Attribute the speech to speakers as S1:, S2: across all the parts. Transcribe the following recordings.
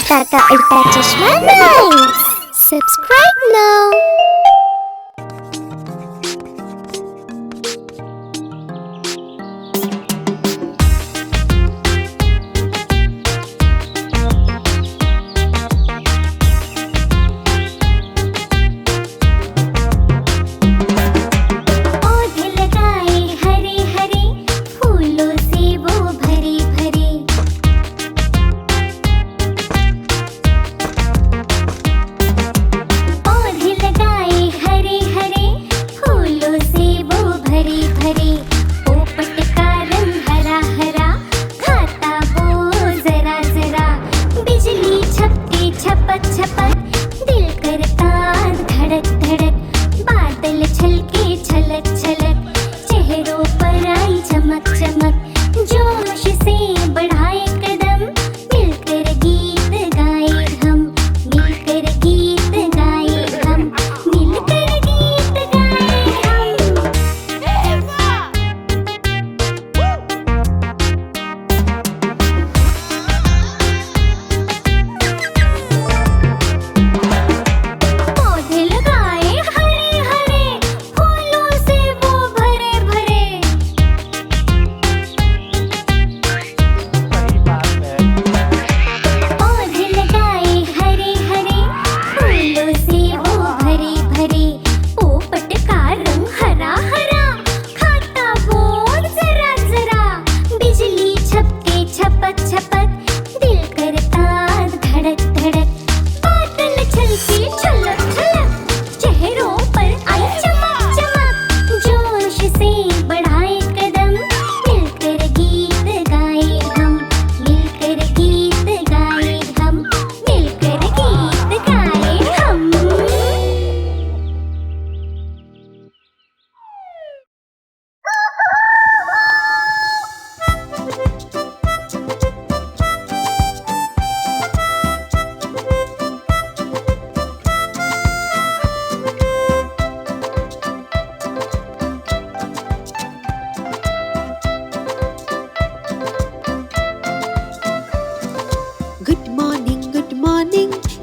S1: सितार का उल्टा चश्मा नाइस। Subscribe now.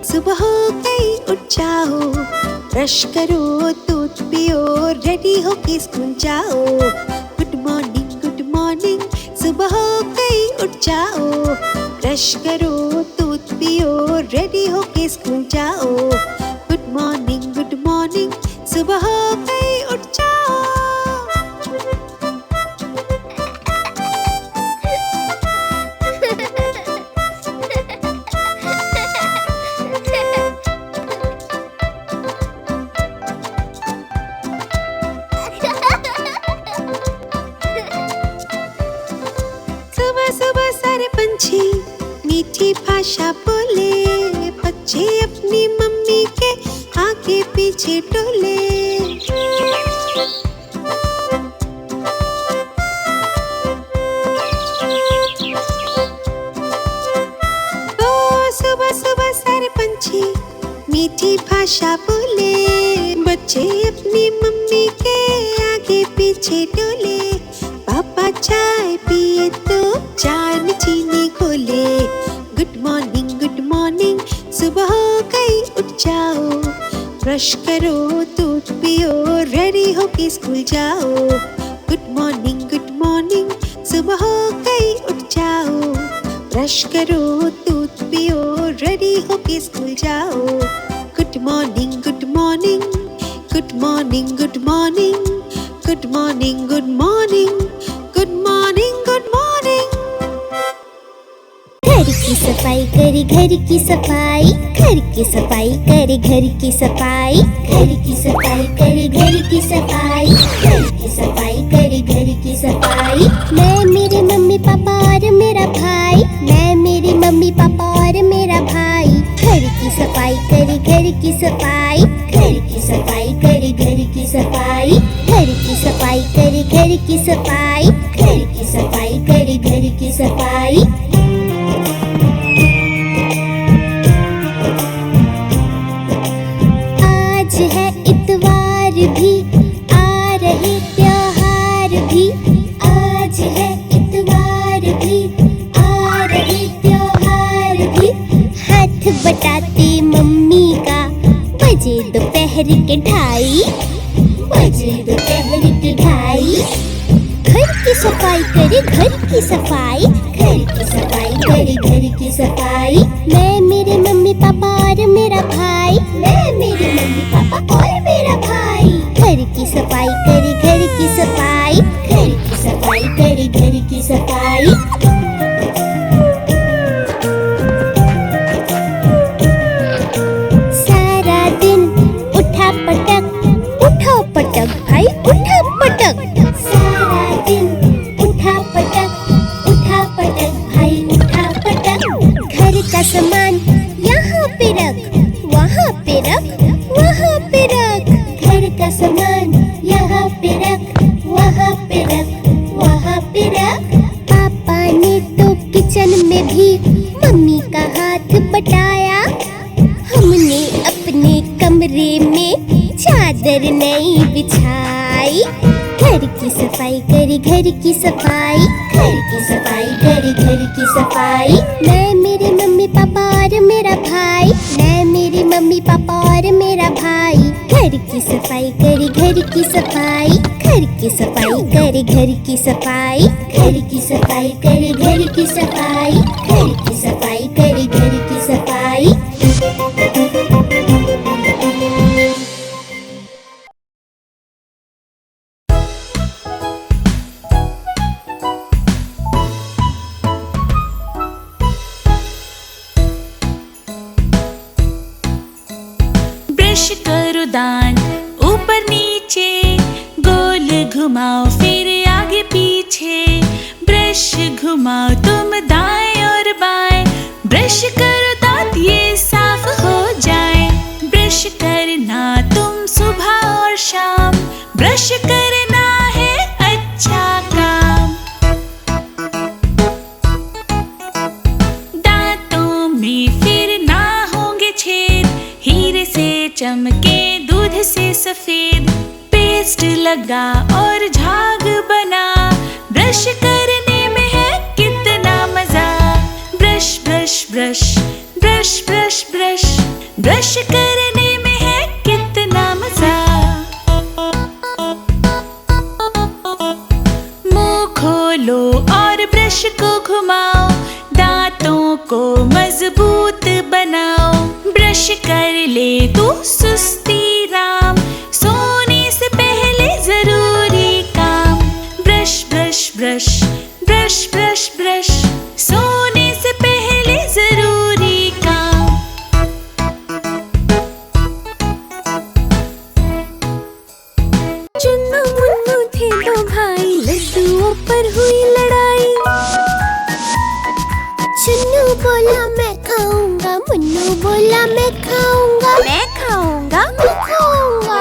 S2: सुबह हो गई, उठ जाओ, ब्रश करो, दूध पियो, रेडी हो के स्कूल जाओ। गुड मॉर्निंग, सुबह हो गई, उठ जाओ, ब्रश करो, दूध पियो, रेडी हो के स्कूल जाओ। गुड मॉर्निंग, सुबह हो गई, उठ जाओ। सुबह सारे पंछी मीठी भाषा बोले, बच्चे अपनी मम्मी के आगे पीछे डोले। सुबह सारे पंछी मीठी भाषा बोले, बच्चे अपनी मम्मी के आगे पीछे डोले। पापा चाय पिए तो चाय चीनी घोले। गुड मॉर्निंग, सुबह हो गई, उठ जाओ, ब्रश करो, दूध पियो, रेडी हो के स्कूल जाओ। गुड मॉर्निंग, सुबह हो गई, उठ जाओ, ब्रश करो, दूध पियो, रेडी हो के स्कूल जाओ। Good morning, good morning, good morning, good morning, good morning, good morning, good morning, good morning.
S1: घर की सफाई करे, घर की सफाई, घर की सफाई करे, घर की सफाई, घर की सफाई करे, घर की सफाई, घर की सफाई करे, घर की सफाई। मैं, मेरे मम्मी पापा और मेरा भाई, मैं, मेरी मम्मी पापा और मेरा भाई, घर की सफाई करे, घर की सफाई, घर की सफाई करे, घर की सफाई, घर की सफाई करे, घर की सफाई, घर की सफाई करे, घर की सफाई। आज है इतवार भी, आ रहे त्योहार भी, आज है इतवार भी, आ रहे त्योहार भी। हाथ दोपहर के ढाई, बजे दोपहर के ढाई। घर की सफाई करे घर की सफाई, घर की सफाई करे घर की सफाई। मैं मेरे मम्मी पापा और मेरा भाई, मैं मेरे मम्मी पापा और मेरा भाई। घर की सफाई करे घर की सफाई, घर की सफाई करे घर की सफाई। सारा दिन उठा पटक, उठा पटक भाई उठा पटक। सारा दिन उठा पटक, उठा पटक भाई उठा पटक। घर का सामान यहाँ पे रख, वहाँ पे रख, वहाँ पे रख। घर का सामान यहाँ पे रख, वहाँ पे रख, वहाँ पे रख। पापा ने तो किचन में भी मम्मी का हाथ बटाया। हमने अपने कमरे में चादर नहीं बिछाई। घर की सफाई करे घर की सफाई, घर की सफाई करे घर की सफाई। मैं मेरे मम्मी पापा और मेरा भाई, मैं मेरे मम्मी पापा और मेरा भाई। घर की सफाई करे घर की सफाई, घर की सफाई करे घर की सफाई। घर की सफाई करे घर की सफाई, घर की सफाई करे घर की सफाई।
S3: ब्रश करो दांत ऊपर नीचे, गोल घुमाओ फिर आगे पीछे। ब्रश घुमाओ तुम दाएं और बाएं, ब्रश करो दांत ये साफ हो जाए। ब्रश करना तुम सुबह और शाम, ब्रश करना है अच्छा काम। दांतों में फिर ना होंगे छेद, हीरे से चमके दूध से सफेद। पेस्ट लगा और झाग बना, ब्रश करने में है कितना मजा। Brush brush brush brush brush brush, brush करने में है कितना मजा। मुंह खोलो और ब्रश को घुमाओ, दांतों को मजबूत बनाओ। ब्रश कर ले तू सुस्ती राम, सोने से पहले जरूरी काम। Brush brush brush brush brush brush, सोने से पहले जरूरी काम।
S2: चुन्नू मुन्नू थे दो भाई, लड्डुओं पर हुई लड़ाई।
S1: चुन्नू बोला मैं खाऊंगा, मुन्नू बोला मैं खाऊंगा, मैं खाऊंगा, मैं खाऊंगा।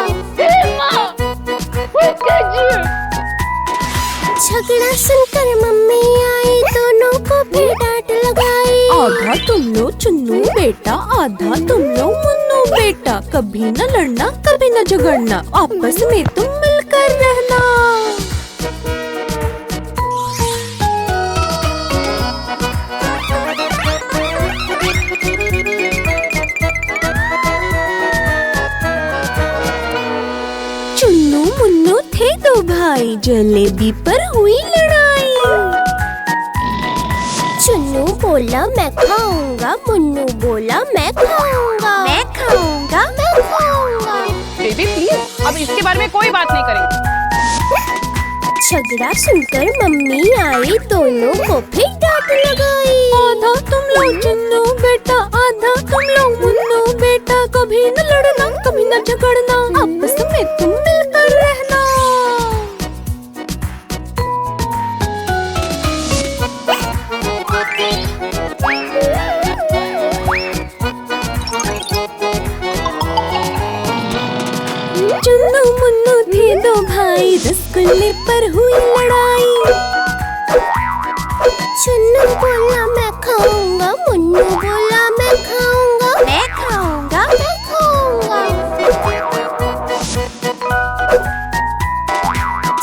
S1: झगड़ा सुनकर मम्मी आई, दोनों को फिर डांट लगाई।
S2: आधा तुम लो चुन्नू बेटा, आधा तुम लो मुन्नू बेटा। कभी न लड़ना कभी न झगड़ना, आपस में तुम मिलकर रहना। चुन्नू मुन्नू थे दो भाई, जलेबी पर हुई लड़ाई।
S1: चुन्नू बोला मैं खाऊंगा, मुन्नू बोला मैं खाऊंगा, मैं खाऊंगा, मैं खाऊंगा।
S4: बेबी प्लीज, अब इसके बारे में कोई बात नहीं करेंगे।
S1: झगड़ा सुनकर मम्मी आई, दोनों को फिर डांट लगाई।
S2: आधा तुम लो चुन्नू बेटा, आधा तुम लो मुन्नू बेटा। कभी न लड़ना कभी न झगड़ना, आपस में तुम मिलकर रहना। चुन्नू मुन्नू थे दो भाई, रसगुल्ले पर हुई लड़ाई।
S1: चुन्नू बोला मैं खाऊंगा, मुन्नू बोला मैं खाऊंगा, मैं खाऊंगा, मैं खाऊंगा।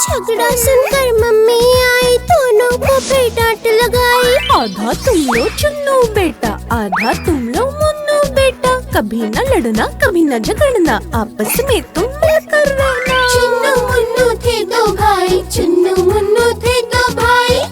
S1: झगड़ा सुनकर मम्मी आई, दोनों को फिर डांट लगाई।
S2: आधा तुम लो चुन्नू बेटा, आधा तुम लो मुन्नू बेटा। कभी न लड़ना, कभी न झगड़ना, आपस में तुम मिलकर रहना।
S1: चुन्नू मुन्नू थे दो भाई, चुन्नू मुन्नू थे दो भाई।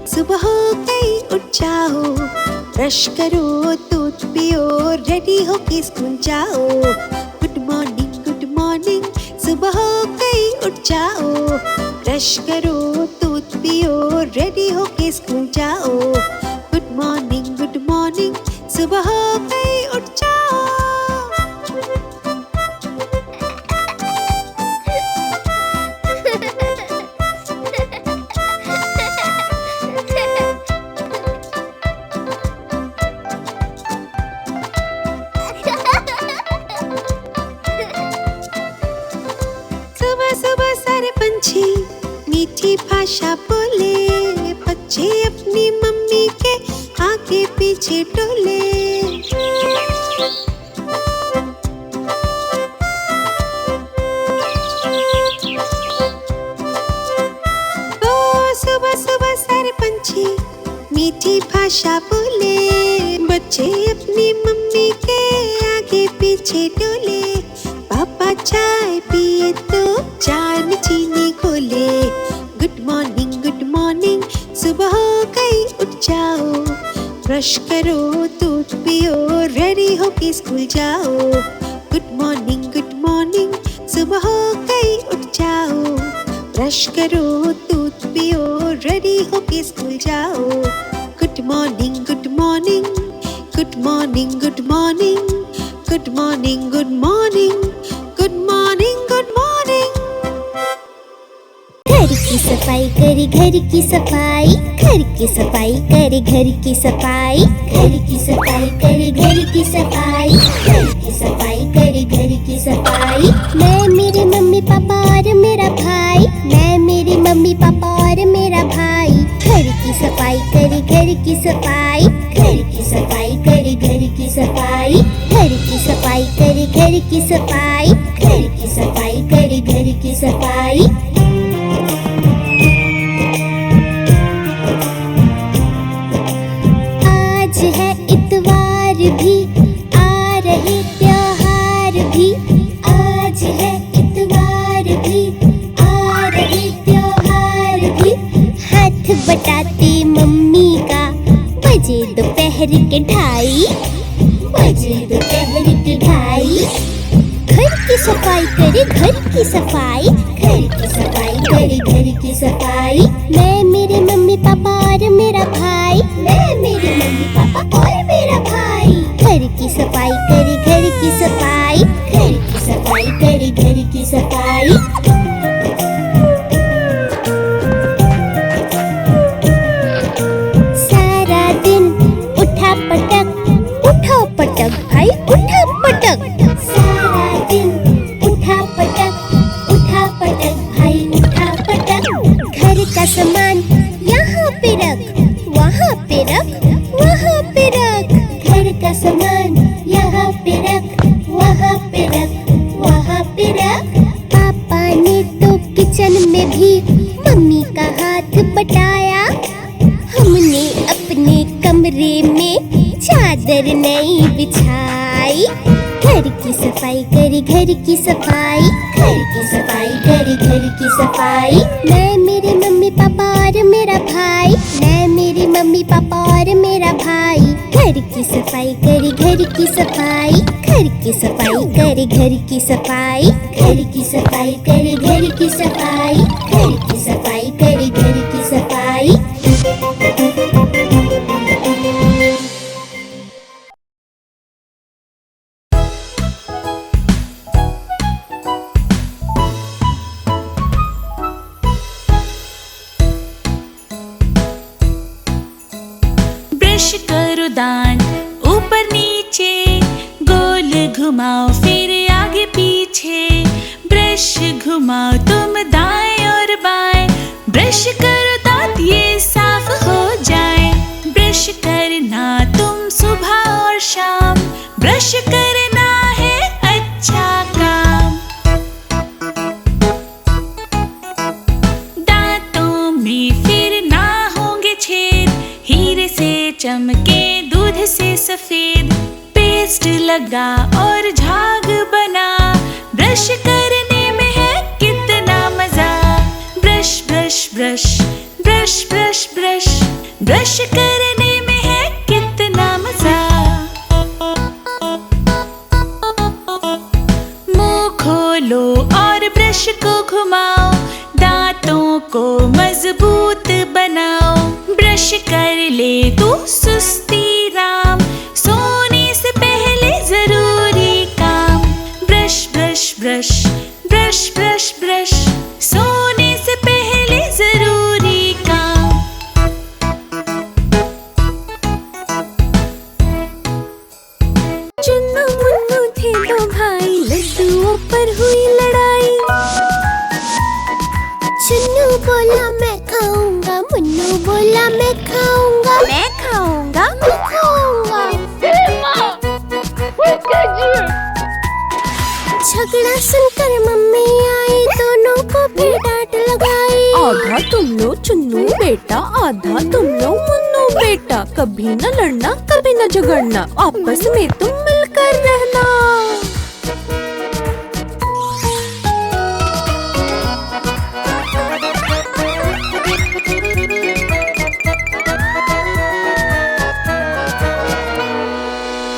S2: सुबह हो गई, उठ जाओ, ब्रश करो, दूध पियो, रेडी होके स्कूल जाओ। गुड मॉर्निंग, सुबह हो गई, उठ जाओ, ब्रश करो, दूध पियो, रेडी होके स्कूल जाओ। गुड मॉर्निंग, सुबह हो गई, उठ जाओ। सुबह सारे पंछी मीठी भाषा बोले, बच्चे अपनी मम्मी के आगे पीछे डोले। ओ सुबह सारे पंछी मीठी भाषा बोले, बच्चे अपनी मम्मी के आगे पीछे डोले। पापा चाय पिए तो चाय में चीनी घोले। गुड मॉर्निंग, सुबह हो गई, उठ जाओ, ब्रश करो, दूध पियो, रेडी होके स्कूल जाओ। गुड मॉर्निंग, सुबह हो गई, उठ जाओ, ब्रश करो, दूध पियो, रेडी होके स्कूल जाओ। Good morning, good morning, good morning, good morning, good morning, good morning, good morning, good morning.
S1: घर की सफाई करे, घर की सफाई, घर की सफाई करे, घर की सफाई, घर की सफाई करे, घर की सफाई, घर की सफाई करे, घर की सफाई। मैं मेरे मम्मी पापा और मेरा भाई, मैं मेरी मम्मी पापा और मेरा भाई, घर की सफाई करे, घर की सफाई, घर की सफाई करे, घर की सफाई, घर की सफाई करे, घर की सफाई, घर की सफाई करे, घर की सफाई। आज है इतवार भी, आ रहे त्योहार भी, आज दोपहर के ढाई, बजे दोपहर के ढाई। घर की सफाई करे घर की सफाई, घर की सफाई करे घर की सफाई। मैं मेरे मम्मी पापा और मेरा भाई, मैं मेरे मम्मी पापा और मेरा भाई। घर की सफाई करे घर की सफाई, घर की सफाई करे घर की सफाई। सारा दिन उठा पटक, उठा पटक भाई उठा पटक। सारा दिन उठा पटक, उठा पटक भाई उठा पटक। घर का सामान यहाँ पे रख, वहाँ पे रख, वहाँ पे रख। घर का सामान यहाँ पे रख, वहाँ पे रख, वहाँ पे रख। पापा ने तो किचन में भी मम्मी का हाथ बटाया। हमने अपने कमरे में चादर नई बिछाई। घर की सफाई करे घर की सफाई, घर की सफाई करे घर की सफाई। मैं मेरे मम्मी पापा और मेरा भाई, मैं मेरी मम्मी पापा और मेरा भाई। घर की सफाई करे घर की सफाई, घर की सफाई करे घर की सफाई। घर की सफाई करे घर की सफाई, घर की सफाई करे घर की सफाई।
S3: ब्रश करो दांत ऊपर नीचे, गोल घुमाओ फिर आगे पीछे। ब्रश घुमाओ तुम दाएं और बाएं, ब्रश करो दांत ये साफ हो जाए। ब्रश करना तुम सुबह और शाम, ब्रश करना है अच्छा काम। दांतों में फिर ना होंगे छेद, हीरे से चमके दूध से सफेद। पेस्ट लगा और झाग बना, ब्रश करने में है कितना मजा। Brush brush brush brush brush brush, brush करने में है कितना मजा। मुंह खोलो और ब्रश को घुमाओ, दांतों को मजबूत बनाओ। ब्रश कर ले तू सुस्ती राम, सोने से पहले जरूरी काम। Brush brush brush brush brush brush, सोने से पहले जरूरी काम।
S2: चुन्नू मुन्नू थे दो भाई, लड्डुओं पर हुई लड़ाई।
S1: चुन्नू बोला मैं खाऊंगा, मुन्नू बोला मैं खाऊंगा,
S2: मैं खाऊंगा
S1: मैं खाऊंगा। झगड़ा सुनकर मम्मी आई, दोनों को फिर डांट लगाई।
S2: आधा तुम लो चुन्नू बेटा, आधा तुम लो मुन्नू बेटा। कभी न लड़ना कभी न झगड़ना, आपस में तुम मिलकर रहना।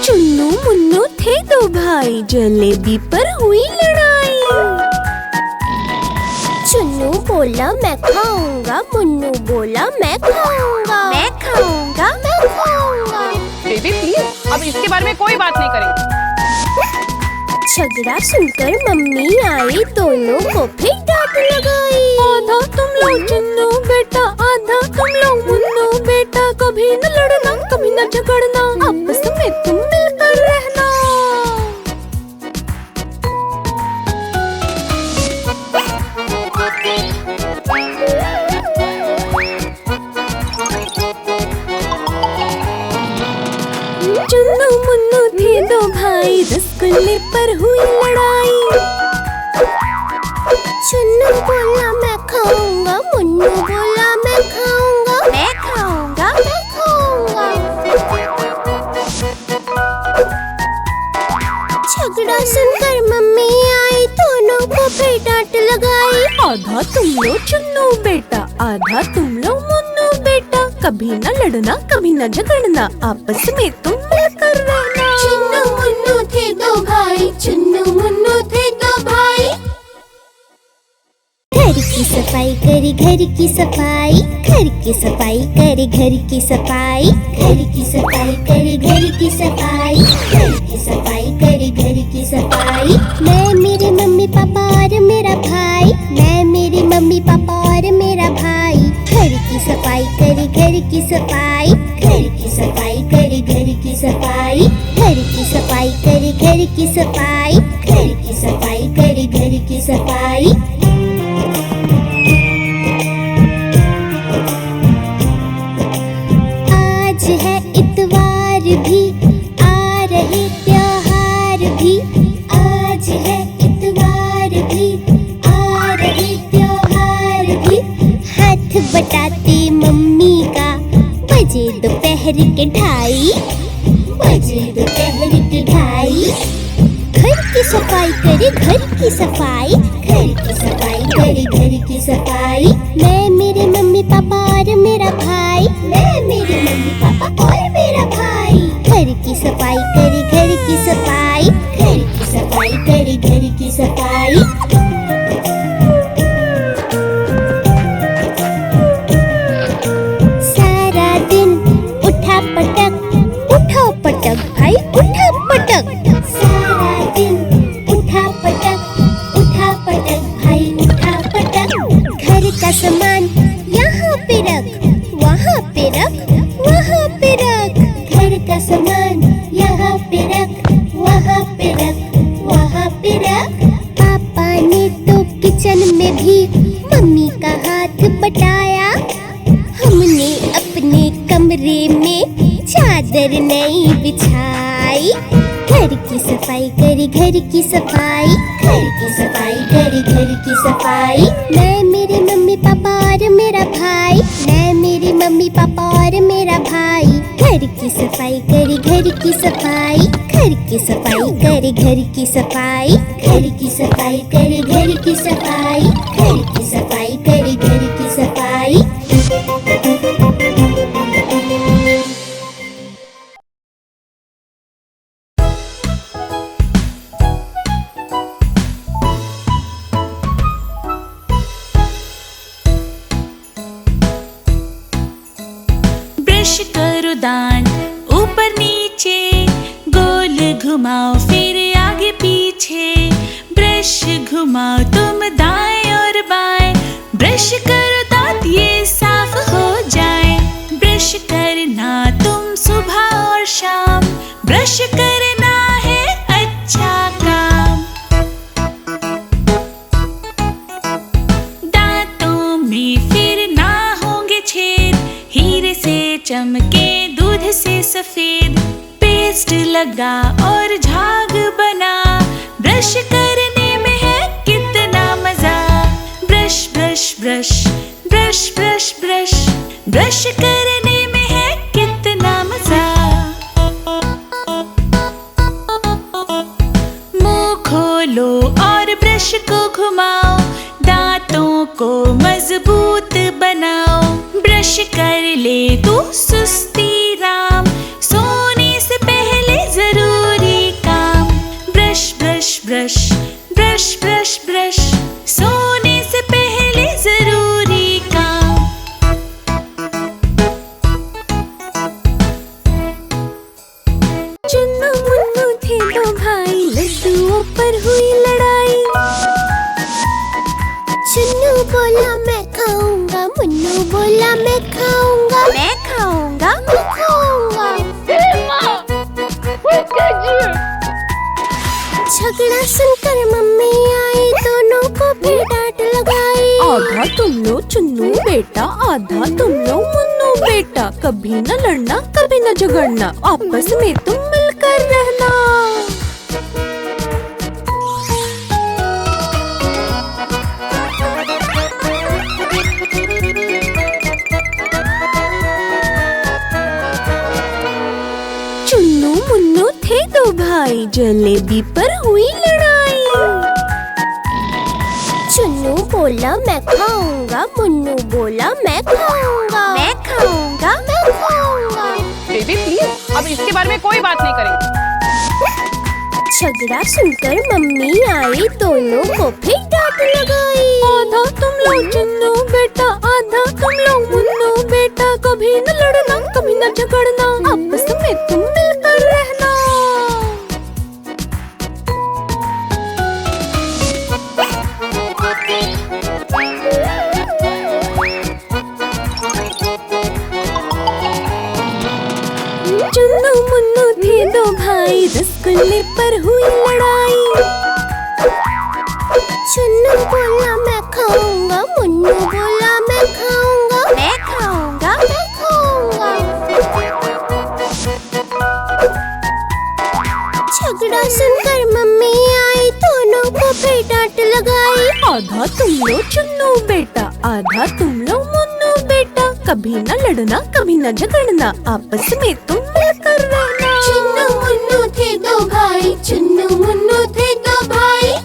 S2: चुन्नू मुन्नू थे दो भाई, जलेबी पर हुई लड़ाई।
S1: चुन्नू बोला मैं खाऊंगा, मुन्नू बोला मैं खाऊंगा,
S2: मैं खाऊंगा
S1: मैं खाऊंगा।
S4: बेबी प्लीज, अब इसके बारे में कोई बात नहीं करेंगे।
S1: झगड़ा सुनकर मम्मी आई, दोनों को फिर डांट लगाई।
S2: आधा तुम लो चुन्नू बेटा, आधा तुम लो मुन्नू बेटा। कभी न लड़ना कभी न झगड़ना, आपस में तुम मिलकर रहना। चुन्नू मुन्नू थे दो भाई, रसगुल्ले पर हुई लड़ाई।
S1: चुन्नू बोला मैं खाऊंगा, मुन्नू बोला मैं खाऊंगा,
S2: मैं खाऊंगा
S1: मैं खाऊंगा। झगड़ा सुनकर मम्मी आई, दोनों को फिर डांट लगाई।
S2: आधा तुम लो चुन्नू बेटा, आधा तुम लो मुन्नू बेटा। कभी न लड़ना, कभी न झगड़ना, आपस में तुम मिलकर रहना।
S1: चुन्नू मुन्नू थे दो भाई, चुन्नू मुन्नू थे दो भाई। घर की सफाई करे घर की सफाई, घर की सफाई करे घर की सफाई, घर की सफाई करे घर की सफाई, घर की सफाई करे घर की सफाई। मैं मेरे मम्मी पापा और मेरा भाई, मैं मेरी मम्मी पापा और मेरा भाई। घर की सफाई करे घर की सफाई, घर की सफाई करे घर की सफाई, घर की सफाई करे घर की सफाई, घर की सफाई करे घर की सफाई। आज है इतवार भी, आ रहे त्योहार भी। आज है इतवार भी, आ रहे त्योहार भी। हाथ बटाते मम्मी का, बजे दोपहर के ढाई, बजे दोपहर के ढाई। घर की सफाई करे घर की सफाई, घर की सफाई करे घर की सफाई। मैं मेरे मम्मी पापा और मेरा भाई, मैं मेरे मम्मी पापा और मेरा भाई। घर की सफाई करे घर की सफाई, घर की सफाई करे घर की सफाई। सारा दिन उठा पटक, उठा पटक भाई उठा पटक। सारा दिन उठा पटक, उठा पटक भाई उठा पटक। घर का सामान यहाँ पे रख, वहाँ पे रख, वहाँ पे रख। घर का सामान यहाँ पे रख, वहाँ पे रख, वहाँ पे रख। पापा ने तो किचन में भी मम्मी का हाथ बटाया। हमने अपने कमरे में चादर नहीं बिछाई। घर की सफाई करे घर की सफाई, घर की सफाई करे घर की सफाई। मैं मेरे मम्मी पापा और मेरा भाई, मैं मेरी मम्मी पापा और मेरा भाई। घर की सफाई करे घर की सफाई, घर की सफाई करे घर की सफाई, घर की सफाई करे घर की सफाई, घर की सफाई करे घर की सफाई।
S3: ब्रश करो दांत ऊपर नीचे, गोल घुमाओ फिर आगे पीछे। ब्रश घुमाओ तुम दाएं और बाएं, ब्रश करो दांत ये साफ हो जाए। ब्रश करना तुम सुबह और शाम, ब्रश करना है अच्छा काम। दांतों में फिर ना होंगे छेद, हीरे से चमके दूध से सफेद। पेस्ट लगा और झाग बना, ब्रश करने में है कितना मजा। Brush brush brush brush brush brush, brush करने में है कितना मजा। मुंह खोलो और ब्रश को घुमाओ, दांतों को मजबूत बनाओ। ब्रश कर ले तू सुस्ती राम, सोने से पहले जरूरी काम। Brush brush brush brush brush brush, सोने से पहले जरूरी काम।
S2: चुन्नू मुन्नू थे दो भाई, लड्डुओं पर हुई लड़ाई।
S1: चुन्नू बोला मैं खाऊंगा, मुन्नू बोला मैं खाऊंगा,
S2: मैं खाऊंगा
S1: मैं खाऊंगा। झगड़ा सुनकर मम्मी आई, दोनों को फिर डांट लगाई।
S2: आधा तुम लो चुन्नू बेटा, आधा तुम लो मुन्नू बेटा। कभी न लड़ना, कभी न झगड़ना, आपस में तुम मिलकर रहना। चुन्नू मुन्नू थे दो भाई, जलेबी पर हुई लड़ाई।
S1: चुन्नू बोला मैं खाऊंगा, मुन्नू बोला मैं खाऊंगा,
S2: मैं खाऊंगा
S4: अब इसके बारे में कोई बात नहीं करेंगे।
S1: झगड़ा सुनकर मम्मी आई, दोनों को फिर डांट लगाई।
S2: आधा तुम लोग चुन्नू बेटा, आधा तुम लोग मुन्नू बेटा, कभी न लड़ना कभी न झगड़ना, आपस में तुम मिलकर रहना। चुन्नू मुन्नू थे दो भाई, रसगुल्ले पर हुई लड़ाई।
S1: चुन्नू बोला मैं खाऊंगा, मुन्नू बोला मैं खाऊंगा, मैं खाऊंगा, मैं खाऊंगा। झगड़ा सुनकर मम्मी आई, दोनों को फिर डांट लगाई।
S2: आधा तुम लोग चुन्नू बेटा, आधा तुम लोग मुन्नू बेटा, कभी न लड़ना कभी न झगड़ना, आपस में तुम मिलकर रहना।
S1: चुन्नू मुन्नू थे दो भाई, चुन्नू मुन्नू थे दो भाई।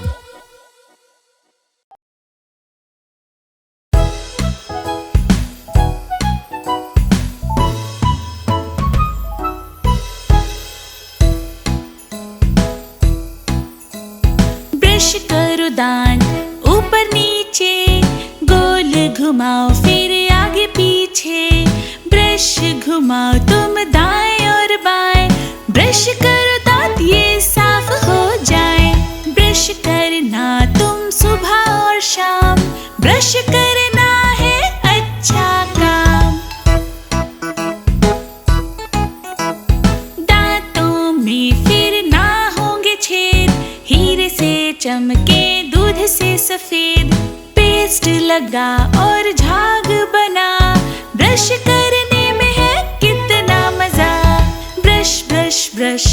S3: ब्रश करो दांत ऊपर नीचे, गोल घुमाओ फिर आगे पीछे। ब्रश घुमाओ तुम दाएं और बाएं, ब्रश करो दांत ये साफ हो जाए। ब्रश करना तुम सुबह और शाम, ब्रश करना है अच्छा काम। दांतों में फिर ना होंगे छेद, हीरे से चमके दूध से सफेद। पेस्ट लगा और झाग बना, ब्रश करने में है कितना मजा। Brush brush brush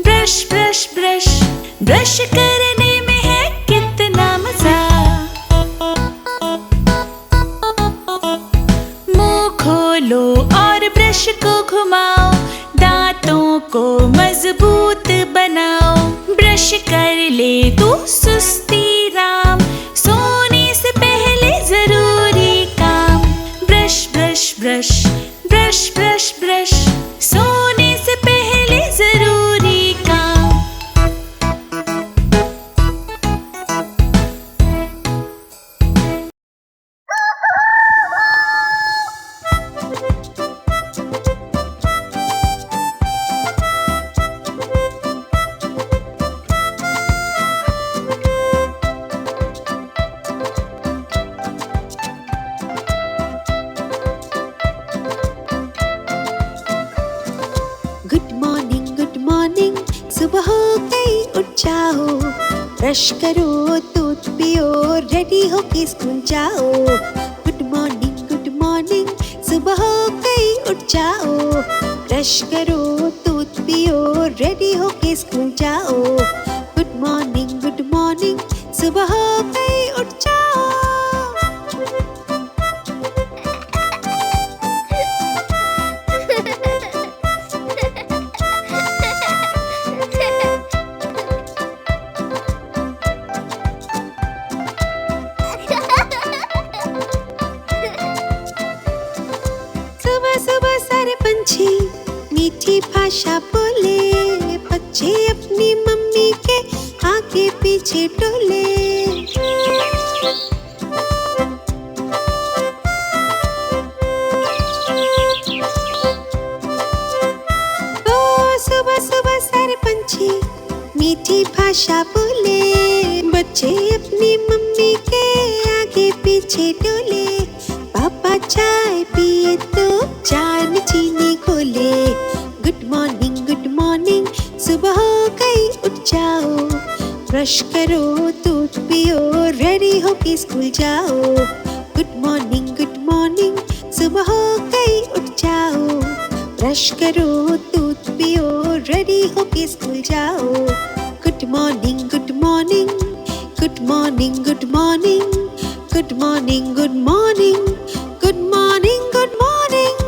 S3: brush brush brush, brush करने में है कितना मजा। मुंह खोलो और ब्रश को घुमाओ, दांतों को मजबूत बनाओ। ब्रश कर ले तू सुस्ती राम, सोने से पहले जरूरी काम। Brush brush brush brush brush brush, सोने से पहले जरूरी काम।
S2: गुड मॉर्निंग, सुबह हो गई उठ जाओ। ब्रश करो दूध पियो, रेडी होके स्कूल जाओ। गुड मॉर्निंग, सुबह हो गई उठ जाओ। ब्रश करो दूध पियो, रेडी होके स्कूल जाओ। गुड मॉर्निंग, सुबह हो गई उठ जाओ। सुबह सुबह सारे पंछी मीठी भाषा बोले, बच्चे अपनी मम्मी के आगे पीछे डोले। ओ सुबह सुबह सारे पंछी मीठी भाषा बोले, बच्चे अपनी मम्मी के आगे पीछे डोले। पापा चाय पिए तो चाय में चीनी घोले। गुड मॉर्निंग, सुबह हो गई उठ जाओ। ब्रश करो दूध पियो, रेडी होके स्कूल जाओ। गुड मॉर्निंग, सुबह हो गई उठ जाओ। ब्रश करो दूध पियो, रेडी होके स्कूल जाओ। Good morning, good morning, good morning, good morning, good morning, good morning, good morning, good morning.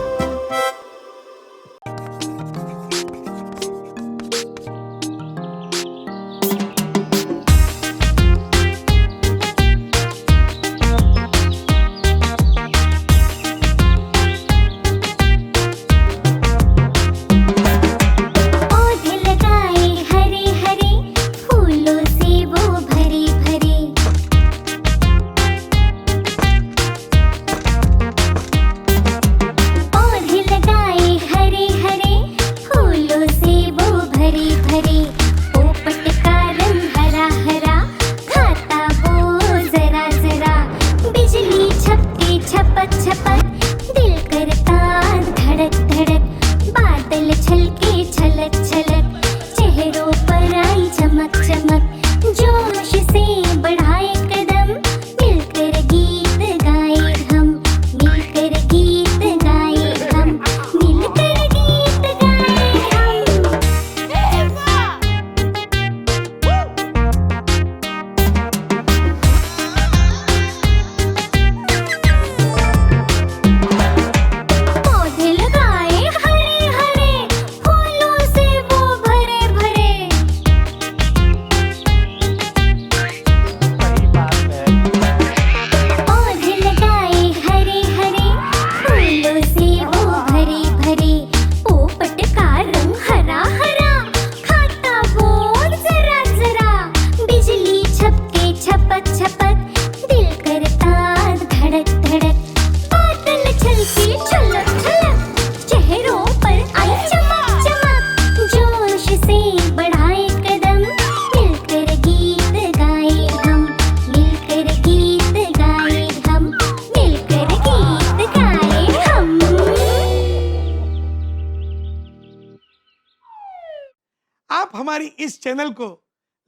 S5: आप हमारी इस चैनल को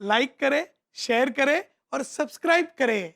S5: लाइक करें, शेयर करें और सब्सक्राइब करें।